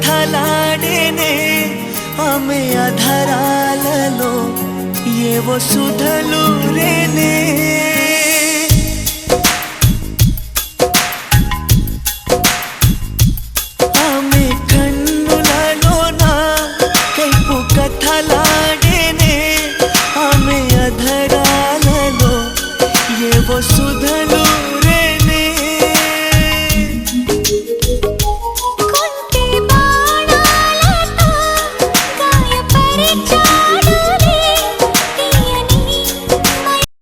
కథలాడేనే ఆమె అధరాలలో ఏవో సుధలు రేనే ఆమె కన్నులలోన కైపు కథలాడేనే ఆమె అధరాలలో ఏవో